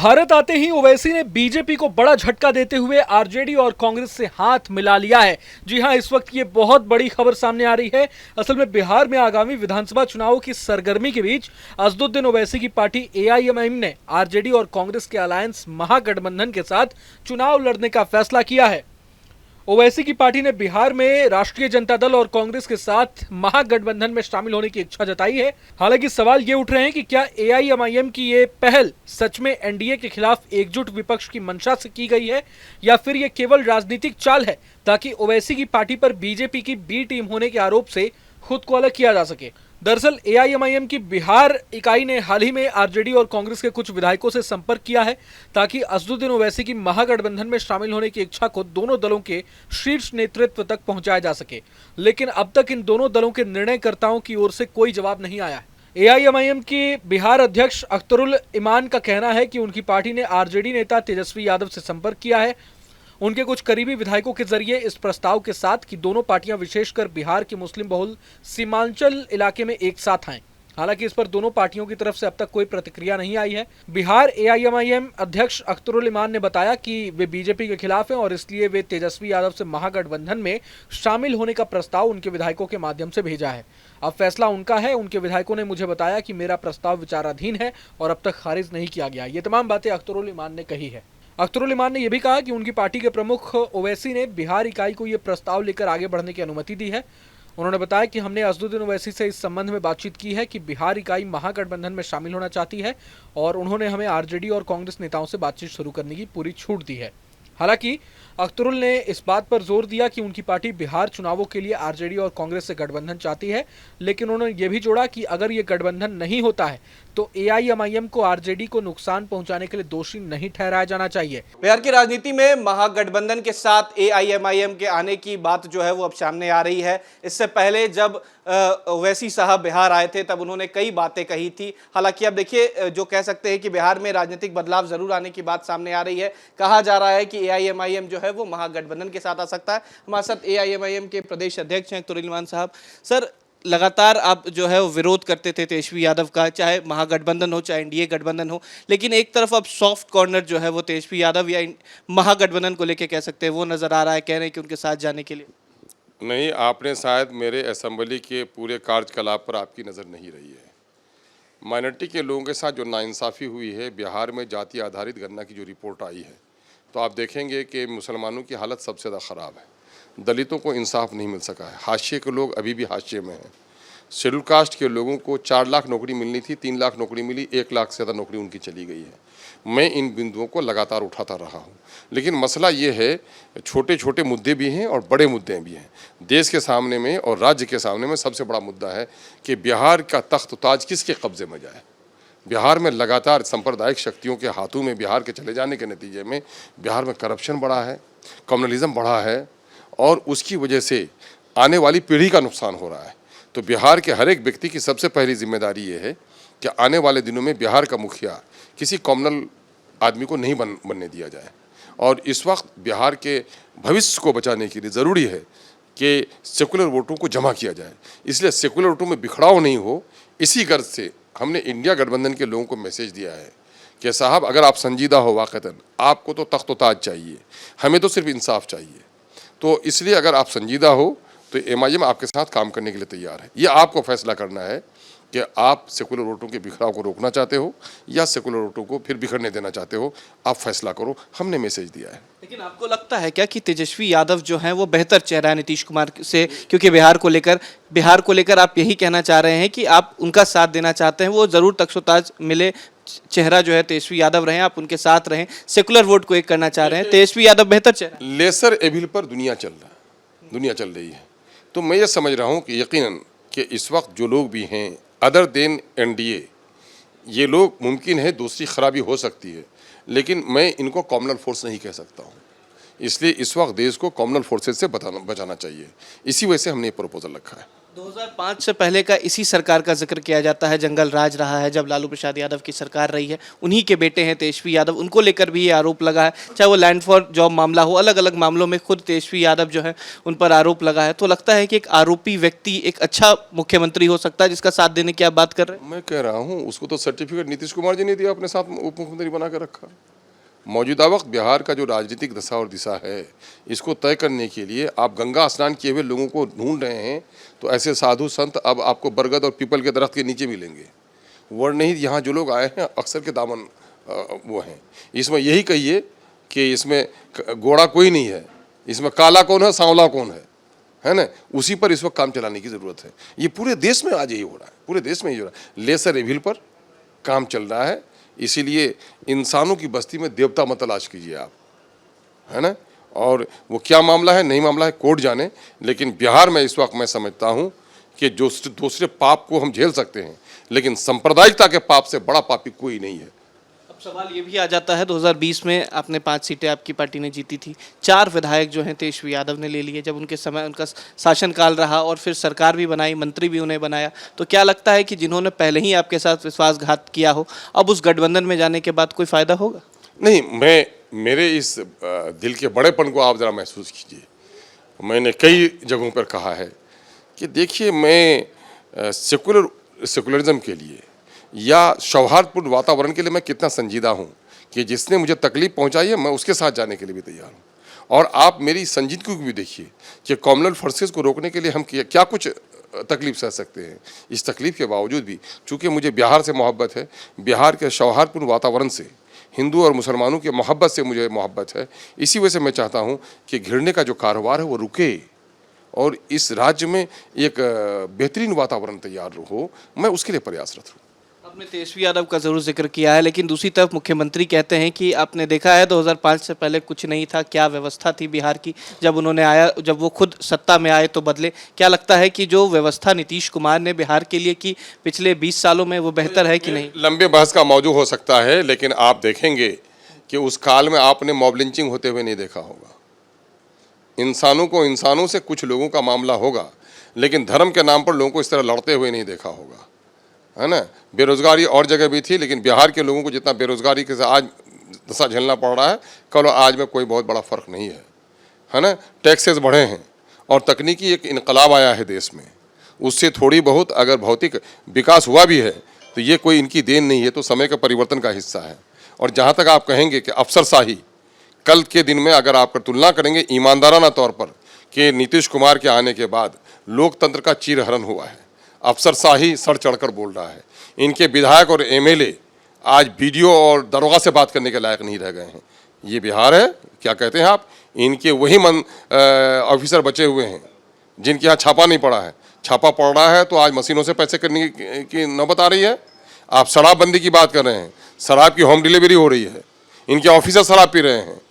भारत आते ही ओवैसी ने बीजेपी को बड़ा झटका देते हुए आरजेडी और कांग्रेस से हाथ मिला लिया है। जी हां, इस वक्त ये बहुत बड़ी खबर सामने आ रही है। असल में बिहार में आगामी विधानसभा चुनावों की सरगर्मी के बीच असदुद्दीन ओवैसी की पार्टी एआईएमआईएम ने आरजेडी और कांग्रेस के अलायंस महागठबंधन के साथ चुनाव लड़ने का फैसला किया है। ओवैसी की पार्टी ने बिहार में राष्ट्रीय जनता दल और कांग्रेस के साथ महागठबंधन में शामिल होने की इच्छा जताई है। हालांकि सवाल ये उठ रहे हैं कि क्या एआईएमआईएम की ये पहल सच में एनडीए के खिलाफ एकजुट विपक्ष की मंशा से की गई है या फिर ये केवल राजनीतिक चाल है ताकि ओवैसी की पार्टी पर बीजेपी की बी टीम होने के आरोप से खुद को अलग किया जा सके। दरअसल एआईएमआईएम की बिहार इकाई ने हाल ही में आरजेडी और कांग्रेस के कुछ विधायकों से संपर्क किया है ताकि असदुद्दीन ओवैसी की महागठबंधन में शामिल होने की इच्छा को दोनों दलों के शीर्ष नेतृत्व तक पहुंचाया जा सके, लेकिन अब तक इन दोनों दलों के निर्णयकर्ताओं की ओर से कोई जवाब नहीं आया है। एआईएमआईएम के बिहार अध्यक्ष अख्तरुल इमान का कहना है कि उनकी पार्टी ने आरजेडी नेता तेजस्वी यादव से संपर्क किया है। उनके कुछ करीबी विधायकों के जरिए इस प्रस्ताव के साथ कि दोनों पार्टियां विशेषकर बिहार के मुस्लिम बहुल सीमांचल इलाके में एक साथ आएं। हालांकि इस पर दोनों पार्टियों की तरफ से अब तक कोई प्रतिक्रिया नहीं आई है। बिहार एआईएमआईएम अध्यक्ष अख्तरुल इमान ने बताया कि वे बीजेपी के खिलाफ हैं और इसलिए वे तेजस्वी यादव से महागठबंधन में शामिल होने का प्रस्ताव उनके विधायकों के माध्यम से भेजा है। अब फैसला उनका है। उनके विधायकों ने मुझे बताया कि मेरा प्रस्ताव विचाराधीन है और अब तक खारिज नहीं किया गया। ये तमाम बातें अख्तरुल इमान ने कही है। अख्तरुल इमान ने यह भी कहा कि उनकी पार्टी के प्रमुख ओवैसी ने बिहार इकाई को यह प्रस्ताव लेकर आगे बढ़ने की अनुमति दी है। उन्होंने बताया कि हमने असदुद्दीन ओवैसी से इस संबंध में बातचीत की है कि बिहार इकाई महागठबंधन में शामिल होना चाहती है और उन्होंने हमें आरजेडी और कांग्रेस नेताओं से बातचीत शुरू करने की पूरी छूट दी है। हालांकि अख्तरुल ने इस बात पर जोर दिया कि उनकी पार्टी बिहार चुनावों के लिए आरजेडी और कांग्रेस से गठबंधन चाहती है, लेकिन उन्होंने ये भी जोड़ा कि अगर ये गठबंधन नहीं होता है तो एआईएमआईएम को आरजेडी को नुकसान पहुंचाने के लिए दोषी नहीं ठहराया जाना चाहिए। बिहार की राजनीति में महागठबंधन के साथ एआईएमआईएम के आने की बात जो है वो अब सामने आ रही है। इससे पहले जब ओवैसी साहब बिहार आए थे तब उन्होंने कई बातें कही थी। हालांकि अब देखिए, जो कह सकते हैं कि बिहार में राजनीतिक बदलाव जरूर आने की बात सामने आ रही है। कहा जा रहा है कि एआईएमआईएम जो है वो महागठबंधन के साथ आ सकता है। हमारे साथ एआईएमआईएम के प्रदेश अध्यक्ष हैं अख्तरुल इमान साहब। सर, लगातार आप जो है वो विरोध करते थे तेजस्वी यादव का, चाहे महागठबंधन हो चाहे एनडीए गठबंधन हो, लेकिन एक तरफ अब सॉफ्ट कॉर्नर जो है वो तेजस्वी यादव या महागठबंधन को लेके कह सकते हैं वो नजर आ रहा है, कह रहे हैं कि उनके साथ जाने के लिए। नहीं, आपने शायद मेरे असेंबली के पूरे कार्यकलाप पर आपकी नज़र नहीं रही है। माइनॉरिटी के लोगों के साथ जो नाइंसाफ़ी हुई है, बिहार में जाति आधारित गणना की जो रिपोर्ट आई है, तो आप देखेंगे कि मुसलमानों की हालत सबसे ज़्यादा ख़राब है। दलितों को इंसाफ नहीं मिल सका है। हाशिए के लोग अभी भी हाशिए में हैं। शेड्यूल कास्ट के लोगों को 4 लाख नौकरी मिलनी थी, 3 लाख नौकरी मिली, 1 लाख से ज़्यादा नौकरी उनकी चली गई है। मैं इन बिंदुओं को लगातार उठाता रहा हूँ, लेकिन मसला ये है, छोटे छोटे मुद्दे भी हैं और बड़े मुद्दे भी हैं। देश के सामने में और राज्य के सामने में सबसे बड़ा मुद्दा है कि बिहार का तख्त ताज किसके कब्जे में जाए। बिहार में लगातार सांप्रदायिक शक्तियों के हाथों में बिहार के चले जाने के नतीजे में बिहार में करप्शन बढ़ा है, कम्युनलिज्म बढ़ा है और उसकी वजह से आने वाली पीढ़ी का नुकसान हो रहा है। तो बिहार के हर एक व्यक्ति की सबसे पहली जिम्मेदारी ये है कि आने वाले दिनों में बिहार का मुखिया किसी कॉमनल आदमी को नहीं बनने दिया जाए। और इस वक्त बिहार के भविष्य को बचाने के लिए ज़रूरी है कि सेकुलर वोटों को जमा किया जाए। इसलिए सेकुलर वोटों में बिखराव नहीं हो, इसी गर्ज से हमने इंडिया गठबंधन के लोगों को मैसेज दिया है कि साहब, अगर आप संजीदा हो वाक़तन, आपको तो तख्त ताज चाहिए, हमें तो सिर्फ इंसाफ चाहिए। तो इसलिए अगर आप संजीदा हो तो एमआईएम आपके साथ काम करने के लिए तैयार है। ये आपको फैसला करना है कि आप सेकुलर वोटों के बिखराव को रोकना चाहते हो या सेकुलर वोटों को फिर बिखरने देना चाहते हो। आप फैसला करो, हमने मैसेज दिया है। लेकिन आपको लगता है क्या कि तेजस्वी यादव जो हैं वो बेहतर चेहरा है नीतीश कुमार से, क्योंकि बिहार को लेकर आप यही कहना चाह रहे हैं कि आप उनका साथ देना चाहते हैं, वो ज़रूर तख्त-ओ-ताज मिले चेहरा जो है तेजस्वी यादव रहें, आप उनके साथ रहें, सेकुलर वोट को एक करना चाह रहे हैं, तेजस्वी यादव बेहतर चेहरा। लेसर एविल पर दुनिया चल रही है। तो मैं ये समझ रहा हूँ कि यकीनन कि इस वक्त जो लोग भी हैं अदर देन एनडीए, ये लोग मुमकिन है दूसरी खराबी हो सकती है, लेकिन मैं इनको कॉमनल फोर्स नहीं कह सकता हूँ। इसलिए इस वक्त देश को कॉमनल फोर्सेस से बचाना चाहिए। इसी वजह से हमने ये प्रपोजल रखा है। 2005 से पहले का इसी सरकार का जिक्र किया जाता है, जंगल राज रहा है जब लालू प्रसाद यादव की सरकार रही है। उन्हीं के बेटे हैं तेजस्वी यादव, उनको लेकर भी ये आरोप लगा है, चाहे वो लैंड फॉर जॉब मामला हो, अलग अलग मामलों में खुद तेजस्वी यादव जो है उन पर आरोप लगा है। तो लगता है कि एक आरोपी व्यक्ति एक अच्छा मुख्यमंत्री हो सकता है जिसका साथ देने की आप बात कर रहे हैं। मैं कह रहा हूँ उसको तो सर्टिफिकेट नीतीश कुमार जी ने दिया, अपने साथ उप मुख्यमंत्री बना कर रखा। मौजूदा वक्त बिहार का जो राजनीतिक दशा और दिशा है, इसको तय करने के लिए आप गंगा स्नान किए हुए लोगों को ढूंढ रहे हैं, तो ऐसे साधु संत अब आपको बरगद और पीपल के दरख्त के नीचे मिलेंगे। वर्णहित यहाँ जो लोग आए हैं अक्सर के दामन वो हैं। इसमें यही कहिए कि इसमें गोरा कोई नहीं है, इसमें काला कौन है सांवला कौन है ना, उसी पर इस वक्त काम चलाने की ज़रूरत है। ये पूरे देश में आज यही हो रहा है, पूरे देश में यही हो रहा है। लेसर एविल पर काम चल रहा है, इसीलिए इंसानों की बस्ती में देवता मत तलाश कीजिए आप, है ना। और वो क्या मामला है नहीं मामला है कोर्ट जाने, लेकिन बिहार में इस वक्त मैं समझता हूँ कि जो दूसरे पाप को हम झेल सकते हैं, लेकिन सांप्रदायिकता के पाप से बड़ा पापी कोई नहीं है। अब सवाल ये भी आ जाता है, 2020 में आपने 5 सीटें आपकी पार्टी ने जीती थी, 4 विधायक जो हैं तेजस्वी यादव ने ले लिए जब उनके समय उनका शासनकाल रहा, और फिर सरकार भी बनाई, मंत्री भी उन्हें बनाया। तो क्या लगता है कि जिन्होंने पहले ही आपके साथ विश्वासघात किया हो, अब उस गठबंधन में जाने के बाद कोई फायदा होगा? नहीं, मेरे इस दिल के बड़ेपन को आप ज़रा महसूस कीजिए। मैंने कई जगहों पर कहा है कि देखिए, मैं सेकुलरिज्म के लिए या सौहार्दपूर्ण वातावरण के लिए मैं कितना संजीदा हूँ कि जिसने मुझे तकलीफ पहुँचाई है मैं उसके साथ जाने के लिए भी तैयार हूँ। और आप मेरी संजीदगी को भी देखिए कि कॉमनवेल्थ फोर्सेस को रोकने के लिए हम क्या कुछ तकलीफ सह सकते हैं। इस तकलीफ के बावजूद भी चूँकि मुझे बिहार से मोहब्बत है, बिहार के सौहार्दपूर्ण वातावरण से, हिंदू और मुसलमानों की मोहब्बत से मुझे मोहब्बत है, इसी वजह से मैं चाहता हूँ कि घिरने का जो कारोबार है वो रुके और इस राज्य में एक बेहतरीन वातावरण तैयार हो। मैं उसके लिए प्रयासरत हूँ। आपने तेजस्वी यादव का जरूर जिक्र किया है, लेकिन दूसरी तरफ मुख्यमंत्री कहते हैं कि आपने देखा है 2005 से पहले कुछ नहीं था, क्या व्यवस्था थी बिहार की, जब वो खुद सत्ता में आए तो बदले। क्या लगता है कि जो व्यवस्था नीतीश कुमार ने बिहार के लिए की पिछले 20 सालों में वो बेहतर है कि नहीं? लंबे बहस का मौजू हो सकता है, लेकिन आप देखेंगे कि उस काल में आपने मॉब लिंचिंग होते हुए नहीं देखा होगा। इंसानों को इंसानों से कुछ लोगों का मामला होगा, लेकिन धर्म के नाम पर लोगों को इस तरह लड़ते हुए नहीं देखा होगा, है ना। बेरोजगारी और जगह भी थी, लेकिन बिहार के लोगों को जितना बेरोजगारी के आज दशा झेलना पड़ रहा है, कल आज में कोई बहुत बड़ा फ़र्क नहीं है ना। टैक्सेस बढ़े हैं और तकनीकी एक इनकलाब आया है देश में, उससे थोड़ी बहुत अगर भौतिक विकास हुआ भी है तो ये कोई इनकी देन नहीं है, तो समय के परिवर्तन का हिस्सा है। और जहाँ तक आप कहेंगे कि अफसरशाही, कल के दिन में अगर आप तुलना करेंगे ईमानदाराना तौर पर कि नीतीश कुमार के आने के बाद लोकतंत्र का चीरहरण हुआ है, अफसरशाही सर चढ़कर बोल रहा है। इनके विधायक और एमएलए आज वीडियो और दरोगा से बात करने के लायक नहीं रह गए हैं। ये बिहार है, क्या कहते हैं आप, इनके वही ऑफिसर बचे हुए हैं जिनके यहाँ छापा नहीं पड़ा है। छापा पड़ रहा है तो आज मशीनों से पैसे करने की नौबत आ रही है। आप शराबबंदी की बात कर रहे हैं, शराब की होम डिलीवरी हो रही है, इनके ऑफिसर शराब पी रहे हैं,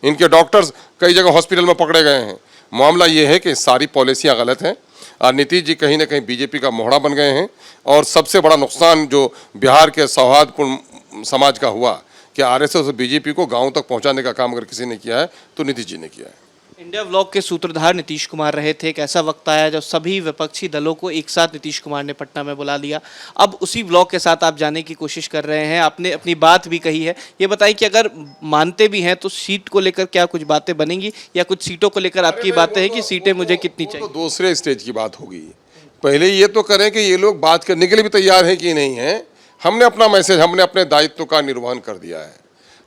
इनके डॉक्टर्स कई जगह हॉस्पिटल में पकड़े गए हैं। मामला ये है कि सारी पॉलिसियाँ गलत हैं और नीतीश जी कहीं ना कहीं बीजेपी का मोहरा बन गए हैं। और सबसे बड़ा नुकसान जो बिहार के सौहार्दपूर्ण समाज का हुआ कि आरएसएस और बीजेपी को गाँव तक पहुँचाने का काम अगर किसी ने किया है तो नीतीश जी ने किया है। इंडिया ब्लॉक के सूत्रधार नीतीश कुमार रहे थे। एक ऐसा वक्त आया जब सभी विपक्षी दलों को एक साथ नीतीश कुमार ने पटना में बुला लिया। अब उसी ब्लॉक के साथ आप जाने की कोशिश कर रहे हैं, आपने अपनी बात भी कही है। ये बताइए कि अगर मानते भी हैं तो सीट को लेकर क्या कुछ बातें बनेंगी, या कुछ सीटों को लेकर आपकी बातें हैं कि सीटें मुझे कितनी चाहिए? तो दूसरे स्टेज की बात होगी। पहले ये तो करें कि ये लोग बात करने के लिए भी तैयार हैं कि नहीं है। हमने अपना मैसेज, हमने अपने दायित्व का निर्वहन कर दिया है।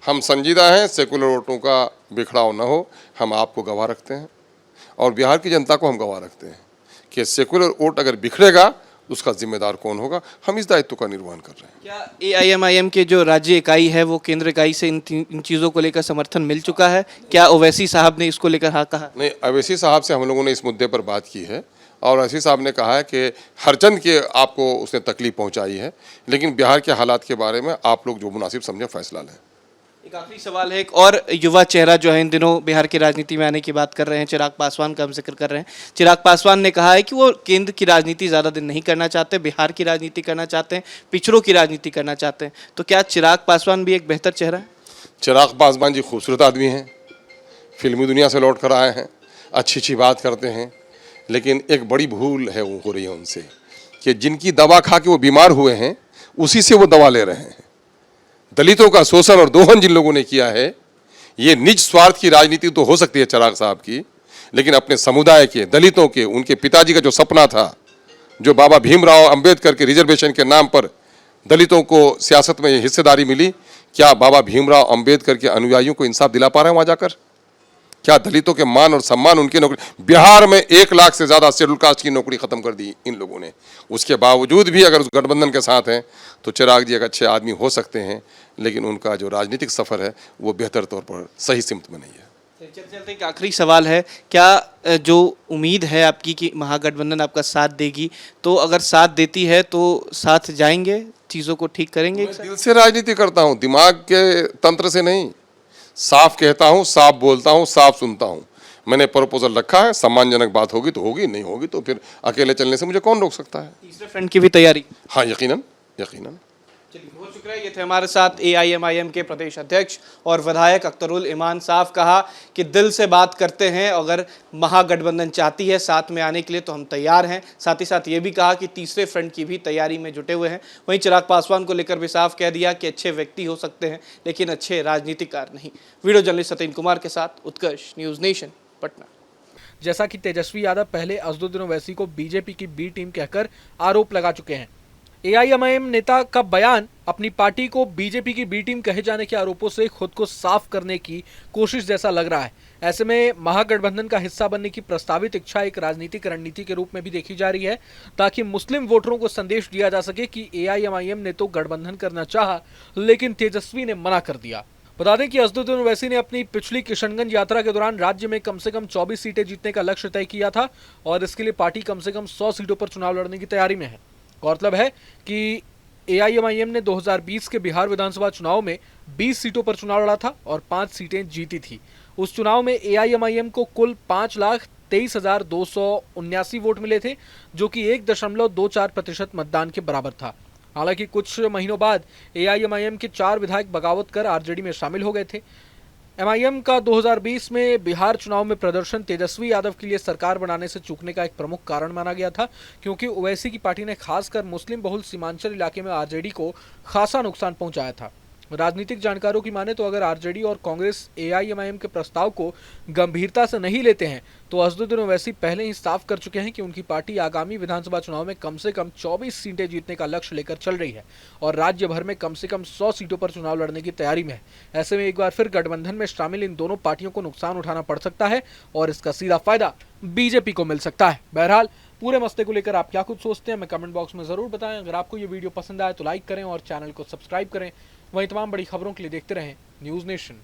हम संजीदा हैं, सेकुलर वोटों का बिखराव न हो, हम आपको गवाह रखते हैं और बिहार की जनता को हम गवाह रखते हैं कि सेकुलर वोट अगर बिखरेगा तो उसका जिम्मेदार कौन होगा। हम इस दायित्व का निर्वहन कर रहे हैं। क्या AIMIM के जो राज्य इकाई है वो केंद्र इकाई से इन चीज़ों को लेकर समर्थन मिल चुका है? क्या ओवैसी साहब ने इसको लेकर हाँ कहा? नहीं, ओवैसी साहब से हम लोगों ने इस मुद्दे पर बात की है और ओवैसी साहब ने कहा है कि हरचंद के आपको उसने तकलीफ पहुँचाई है, लेकिन बिहार के हालात के बारे में आप लोग जो मुनासिब समझें फैसला लें। एक आखिरी सवाल है, एक और युवा चेहरा जो है इन दिनों बिहार की राजनीति में आने की बात कर रहे हैं, चिराग पासवान का हम जिक्र कर रहे हैं। चिराग पासवान ने कहा है कि वो केंद्र की राजनीति ज़्यादा दिन नहीं करना चाहते, बिहार की राजनीति करना चाहते हैं, पिछड़ों की राजनीति करना चाहते हैं। तो क्या चिराग पासवान भी एक बेहतर चेहरा है? चिराग पासवान जी खूबसूरत आदमी हैं, फिल्मी दुनिया से लौट कर आए हैं, अच्छी अच्छी बात करते हैं, लेकिन एक बड़ी भूल है वो हो रही है उनसे कि जिनकी दवा खा के वो बीमार हुए हैं उसी से वो दवा ले रहे हैं। दलितों का शोषण और दोहन जिन लोगों ने किया है, ये निज स्वार्थ की राजनीति तो हो सकती है चिराग साहब की, लेकिन अपने समुदाय के, दलितों के, उनके पिताजी का जो सपना था, जो बाबा भीमराव अंबेडकर के रिजर्वेशन के नाम पर दलितों को सियासत में हिस्सेदारी मिली, क्या बाबा भीमराव अंबेडकर के अनुयायियों को इंसाफ दिला पा रहे हैं वहाँ जाकर? क्या दलितों के मान और सम्मान, उनकी नौकरी, बिहार में 1 लाख से ज़्यादा शेड्यूल कास्ट की नौकरी खत्म कर दी इन लोगों ने। उसके बावजूद भी अगर उस गठबंधन के साथ हैं तो चिराग जी एक अच्छे आदमी हो सकते हैं, लेकिन उनका जो राजनीतिक सफ़र है वो बेहतर तौर पर सही सिमत में नहीं है। चलते चलते एक आखिरी सवाल है, क्या जो उम्मीद है आपकी कि महागठबंधन आपका साथ देगी, तो अगर साथ देती है तो साथ जाएंगे, चीज़ों को ठीक करेंगे? मैं दिल से राजनीति करता हूँ, दिमाग के तंत्र से नहीं। साफ कहता हूँ, साफ बोलता हूँ, साफ सुनता हूँ। मैंने प्रपोजल रखा है, सम्मानजनक बात होगी तो होगी, नहीं होगी तो फिर अकेले चलने से मुझे कौन रोक सकता है? तीसरे फ्रंट की भी तैयारी? हाँ, यकीनन यकीनन। चलिए, बहुत शुक्रिया। ये थे हमारे साथ AIMIM के प्रदेश अध्यक्ष और विधायक अख्तरुल इमान। साफ कहा कि दिल से बात करते हैं, अगर महागठबंधन चाहती है साथ में आने के लिए तो हम तैयार हैं। साथ ही साथ ये भी कहा कि तीसरे फ्रंट की भी तैयारी में जुटे हुए हैं। वहीं चिराग पासवान को लेकर भी साफ कह दिया कि अच्छे व्यक्ति हो सकते हैं लेकिन अच्छे राजनीतिकार नहीं। वीडियो जर्नलिस्ट सतीन कुमार के साथ उत्कर्ष, न्यूज़ नेशन, पटना। जैसा कि तेजस्वी यादव पहले असदुद्दीन ओवैसी को बीजेपी की बी टीम कहकर आरोप लगा चुके हैं, AIMIM नेता का बयान अपनी पार्टी को बीजेपी की बी टीम कहे जाने के आरोपों से खुद को साफ करने की कोशिश जैसा लग रहा है। ऐसे में महागठबंधन का हिस्सा बनने की प्रस्तावित इच्छा एक राजनीतिक रणनीति के रूप में भी देखी जा रही है, ताकि मुस्लिम वोटरों को संदेश दिया जा सके कि AIMIM ने तो गठबंधन करना चाहा लेकिन तेजस्वी ने मना कर दिया। बता दें कि असदुद्दीन ओवैसी ने अपनी पिछली किशनगंज यात्रा के दौरान राज्य में कम से कम 24 सीटें जीतने का लक्ष्य तय किया था और इसके लिए पार्टी कम से कम 100 सीटों पर चुनाव लड़ने की तैयारी में है। गौरतलब है कि AIMIM ने 2020 के बिहार विधानसभा चुनाव में 20 सीटों पर चुनाव लड़ा था और 5 सीटें जीती थी। उस चुनाव में AIMIM को कुल 5,23,279 वोट मिले थे, जो कि 1.24% मतदान के बराबर था। हालांकि कुछ महीनों बाद AIMIM के 4 विधायक बगावत कर RJD में शामिल हो गए थे। MIM का 2020 में बिहार चुनाव में प्रदर्शन तेजस्वी यादव के लिए सरकार बनाने से चूकने का एक प्रमुख कारण माना गया था, क्योंकि ओवैसी की पार्टी ने खासकर मुस्लिम बहुल सीमांचल इलाके में RJD को खासा नुकसान पहुंचाया था। राजनीतिक जानकारों की माने तो अगर RJD और कांग्रेस AIMIM के प्रस्ताव को गंभीरता से नहीं लेते हैं तो असदुद्दीन ओवैसी पहले ही साफ कर चुके हैं कि उनकी पार्टी आगामी विधानसभा चुनाव में कम से कम 24 सीटें जीतने का लक्ष्य लेकर चल रही है और राज्य भर में कम से कम 100 सीटों पर चुनाव लड़ने की तैयारी में है। ऐसे में एक बार फिर गठबंधन में शामिल इन दोनों पार्टियों को नुकसान उठाना पड़ सकता है और इसका सीधा फायदा बीजेपी को मिल सकता है। बहरहाल पूरे मसले को लेकर आप क्या कुछ सोचते हैं हमें कमेंट बॉक्स में जरूर बताएं। अगर आपको ये वीडियो पसंद आए तो लाइक करें और चैनल को सब्सक्राइब करें। वहीं तमाम बड़ी खबरों के लिए देखते रहें न्यूज़ नेशन।